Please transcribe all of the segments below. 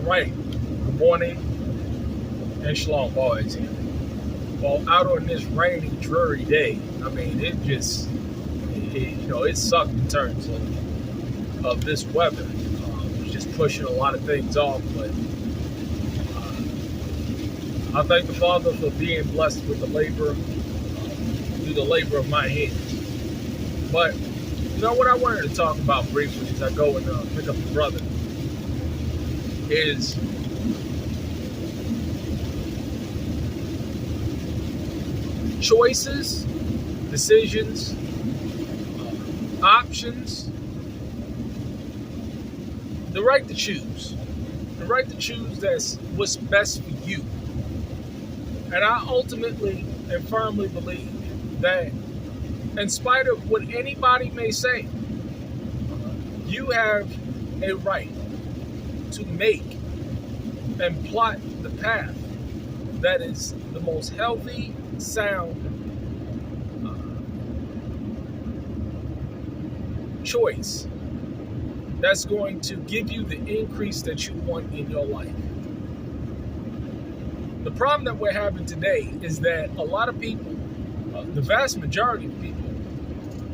right. Good morning, and Shalom boys here. Well, out on this rainy, dreary day, I mean, it sucked in terms of this weather. It's just pushing a lot of things off, but I thank the Father for being blessed with the labor, through the labor of my hands. But, what I wanted to talk about briefly as I go and pick up the brother is choices, decisions, options, the right to choose. The right to choose that's what's best for you. And I ultimately and firmly believe that in spite of what anybody may say, you have a right to make and plot the path that is the most healthy, sound choice that's going to give you the increase that you want in your life. The problem that we're having today is that a lot of people, the vast majority of people,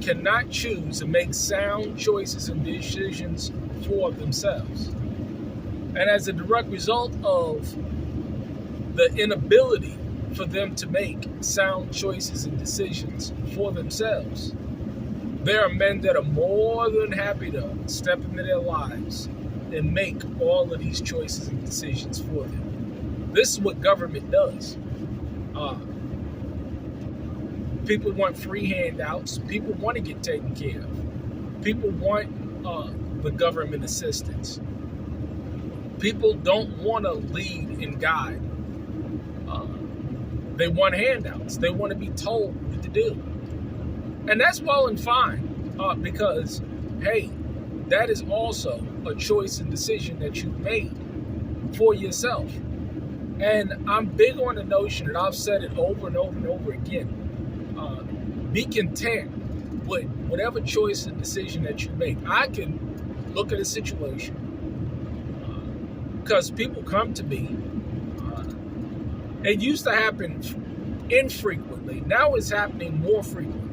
cannot choose and make sound choices and decisions for themselves. And as a direct result of the inability for them to make sound choices and decisions for themselves, there are men that are more than happy to step into their lives and make all of these choices and decisions for them. This is what government does. People want free handouts. People want to get taken care of. People want the government assistance. People don't want to lead and guide. They want handouts. They want to be told what to do. And that's well and fine because, hey, that is also a choice and decision that you made for yourself. And I'm big on the notion, and I've said it over and over and over again, be content with whatever choice and decision that you make. I can look at a situation because people come to me. It used to happen infrequently. Now it's happening more frequently,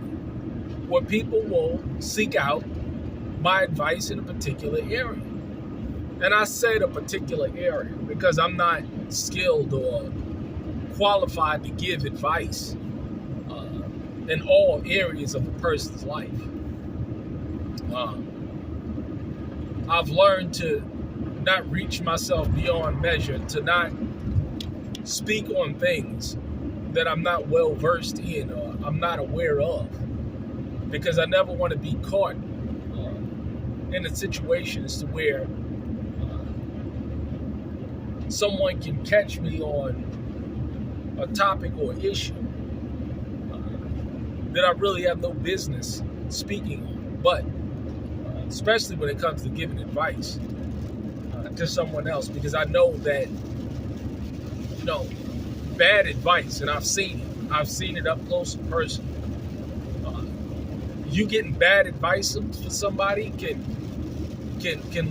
where people will seek out my advice in a particular area. And I said a particular area because I'm not skilled or qualified to give advice in all areas of a person's life. I've learned to not reach myself beyond measure, to not speak on things that I'm not well versed in or I'm not aware of, because I never want to be caught in a situation as to where someone can catch me on a topic or issue that I really have no business speaking on. But especially when it comes to giving advice to someone else, because I know that, bad advice, and I've seen it up close and personal. You getting bad advice from somebody can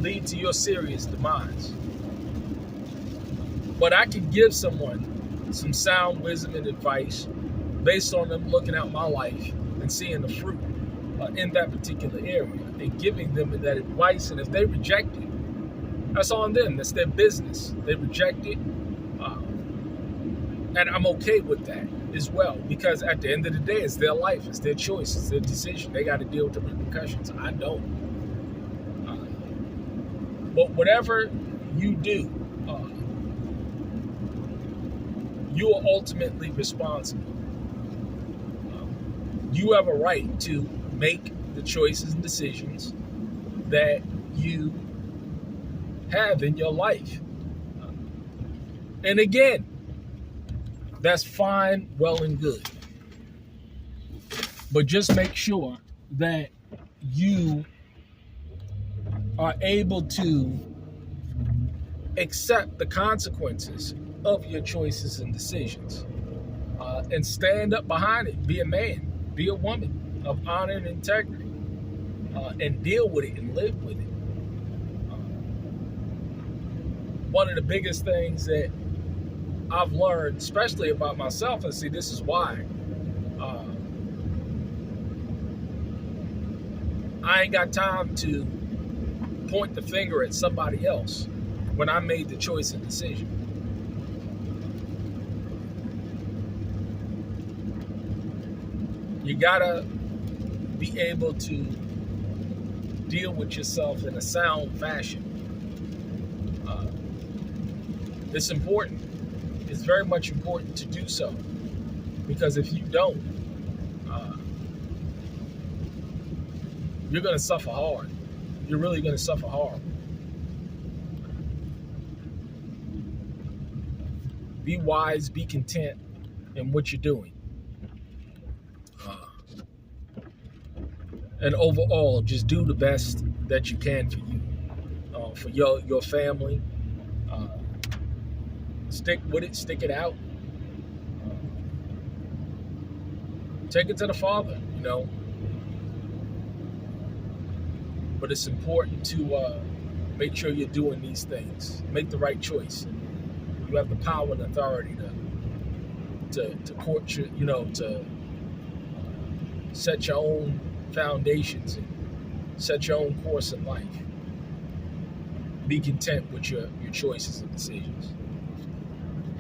lead to your serious demise. But I can give someone some sound wisdom and advice based on them looking at my life and seeing the fruit in that particular area and giving them that advice. And if they reject it, that's on them. That's their business. They reject it. And I'm okay with that as well, because at the end of the day, it's their life, it's their choice, it's their decision. They got to deal with the repercussions. I don't. But whatever you do, you are ultimately responsible. You have a right to make the choices and decisions that you have in your life. And again, that's fine, well and good. But just make sure that you are able to accept the consequences of your choices and decisions, and stand up behind it. Be a man, be a woman of honor and integrity, and deal with it and live with it. one of the biggest things that I've learned, especially about myself, and see, this is why I ain't got time to point the finger at somebody else when I made the choice and decision. You gotta be able to deal with yourself in a sound fashion. It's important. It's very much important to do so, because if you don't, you're going to suffer hard. You're really going to suffer hard. Be wise, be content in what you're doing. And overall, just do the best that you can for you, for your family. Stick with it, stick it out. Take it to the Father, you know. But it's important to make sure you're doing these things. Make the right choice. You have the power and authority to court your, to set your own foundations and set your own course in life. Be content with your choices and decisions.